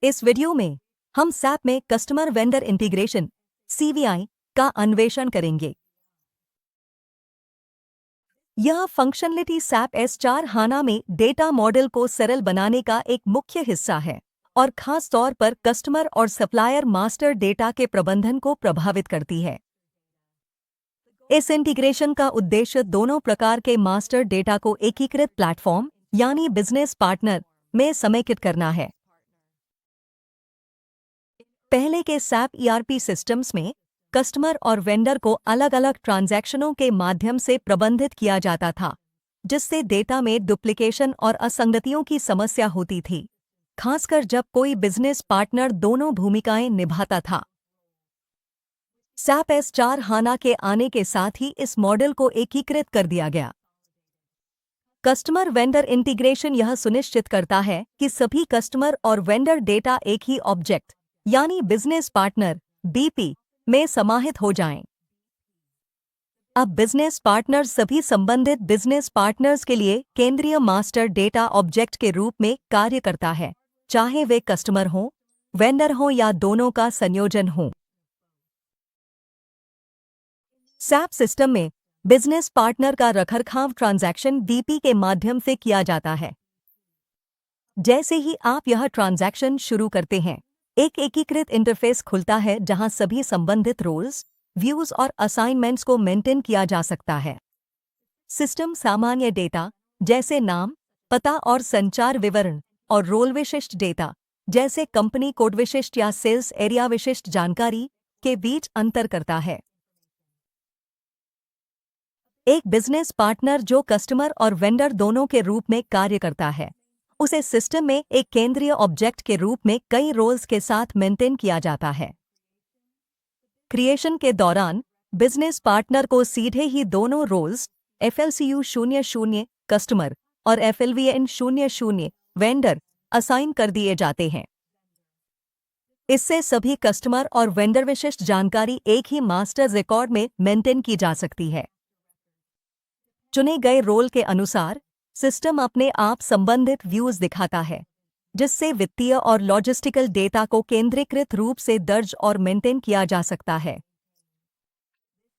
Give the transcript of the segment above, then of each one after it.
इस वीडियो में हम SAP में कस्टमर वेंडर इंटीग्रेशन CVI का अन्वेषण करेंगे। यह फंक्शनलिटी SAP S/4 HANA में डेटा मॉडल को सरल बनाने का एक मुख्य हिस्सा है और खास तौर पर कस्टमर और सप्लायर मास्टर डेटा के प्रबंधन को प्रभावित करती है। इस इंटीग्रेशन का उद्देश्य दोनों प्रकार के मास्टर डेटा को एकीकृत प्लेटफॉर्म यानी बिजनेस पार्टनर में समेकित करना है। पहले के SAP ERP सिस्टम्स में कस्टमर और वेंडर को अलग-अलग ट्रांजैक्शनों के माध्यम से प्रबंधित किया जाता था, जिससे डेटा में डुप्लीकेशन और असंगतियों की समस्या होती थी, खासकर जब कोई बिजनेस पार्टनर दोनों भूमिकाएं निभाता था। SAP S/4 HANA के आने के साथ ही इस मॉडल को एकीकृत कर दिया गया। कस्टमर वेंडर इंटीग्रेशन यह सुनिश्चित करता है कि सभी कस्टमर और वेंडर डेटा एक ही ऑब्जेक्ट यानी बिजनेस पार्टनर BP में समाहित हो जाएं। अब बिजनेस पार्टनर सभी संबंधित बिजनेस पार्टनर्स के लिए केंद्रीय मास्टर डेटा ऑब्जेक्ट के रूप में कार्य करता है, चाहे वे कस्टमर हों, वेंडर हों या दोनों का संयोजन हो। SAP सिस्टम में बिजनेस पार्टनर का रखरखाव ट्रांजैक्शन BP के माध्यम से किया जाता है। जैसे ही आप यह ट्रांजैक्शन शुरू करते हैं, एक एकीकृत इंटरफेस खुलता है जहां सभी संबंधित रोल्स, व्यूज और असाइनमेंट्स को मेंटेन किया जा सकता है। सिस्टम सामान्य डेटा जैसे नाम, पता और संचार विवरण और रोल विशिष्ट डेटा जैसे कंपनी कोड विशिष्ट या सेल्स एरिया विशिष्ट जानकारी के बीच अंतर करता है। एक बिजनेस पार्टनर जो कस्टमर और वेंडर दोनों के रूप में कार्य करता है, उसे सिस्टम में एक केंद्रीय ऑब्जेक्ट के रूप में कई रोल्स के साथ मेंटेन किया जाता है। क्रिएशन के दौरान बिजनेस पार्टनर को सीधे ही दोनों रोल्स FLCU 00 कस्टमर और FLVN 00 वेंडर असाइन कर दिए जाते हैं। इससे सभी कस्टमर और वेंडर विशिष्ट जानकारी एक ही मास्टर रिकॉर्ड में मेंटेन की जा सकती है। चुने गए रोल के अनुसार सिस्टम अपने आप संबंधित व्यूज दिखाता है, जिससे वित्तीय और लॉजिस्टिकल डेटा को केंद्रीकृत रूप से दर्ज और मेंटेन किया जा सकता है।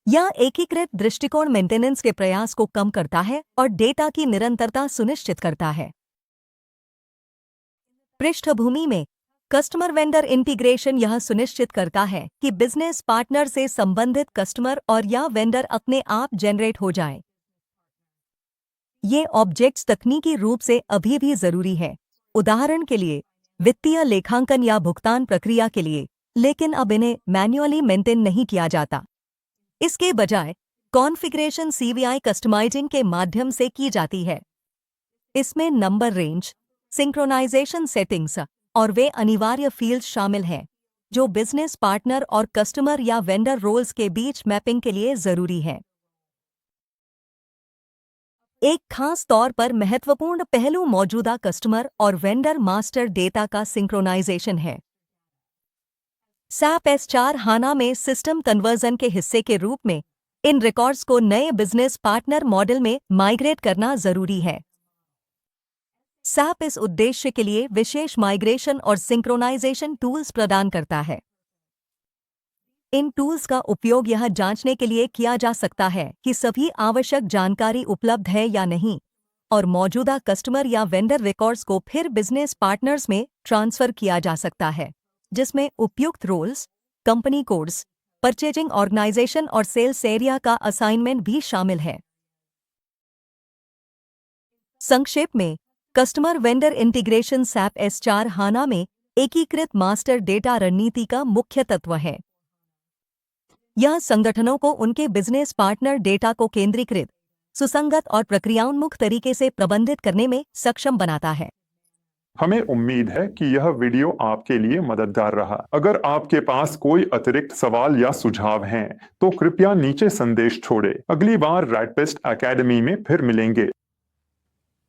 यह एकीकृत दृष्टिकोण मेंटेनेंस के प्रयास को कम करता है और डेटा की निरंतरता सुनिश्चित करता है। पृष्ठभूमि में कस्टमर वेंडर इंटीग्रेशन यह सुनिश्चित करता है कि बिजनेस पार्टनर से संबंधित कस्टमर और या वेंडर अपने आप जनरेट हो जाएं। ये ऑब्जेक्ट्स तकनीकी रूप से अभी भी जरूरी है, उदाहरण के लिए वित्तीय लेखांकन या भुगतान प्रक्रिया के लिए, लेकिन अब इन्हें मैन्युअली मेंटेन नहीं किया जाता। इसके बजाय कॉन्फ़िगरेशन CVI कस्टमाइजिंग के माध्यम से की जाती है। इसमें नंबर रेंज, सिंक्रोनाइजेशन सेटिंग्स और वे अनिवार्य फील्ड्स शामिल हैं जो बिजनेस पार्टनर और कस्टमर या वेंडर रोल्स के बीच मैपिंग के लिए जरूरी है। एक खास तौर पर महत्वपूर्ण पहलू मौजूदा कस्टमर और वेंडर मास्टर डेटा का सिंक्रोनाइजेशन है। SAP S/4 HANA में सिस्टम कन्वर्जन के हिस्से के रूप में इन रिकॉर्ड्स को नए बिजनेस पार्टनर मॉडल में माइग्रेट करना जरूरी है। SAP इस उद्देश्य के लिए विशेष माइग्रेशन और सिंक्रोनाइजेशन टूल्स प्रदान करता है। इन टूल्स का उपयोग यह जांचने के लिए किया जा सकता है कि सभी आवश्यक जानकारी उपलब्ध है या नहीं और मौजूदा कस्टमर या वेंडर रिकॉर्ड्स को फिर बिजनेस पार्टनर्स में ट्रांसफर किया जा सकता है, जिसमें उपयुक्त roles, company codes, purchasing organisation और सेल्स एरिया का असाइनमेंट भी शामिल है। संक्षेप में, customer vendor integration SAP S/4 HANA में एकीकृत मास्टर डेटा रणनीति का मुख्य तत्व है। यह संगठनों को उनके बिजनेस पार्टनर डेटा को केंद्रीकृत, सुसंगत और प्रक्रियान्मुख तरीके से प्रबंधित करने में सक्षम बनाता है। हमें उम्मीद है कि यह वीडियो आपके लिए मददगार रहा। अगर आपके पास कोई अतिरिक्त सवाल या सुझाव हैं, तो कृपया नीचे संदेश छोड़ें। अगली बार रैडपिस्ट एकेडमी में फिर मिलेंगे।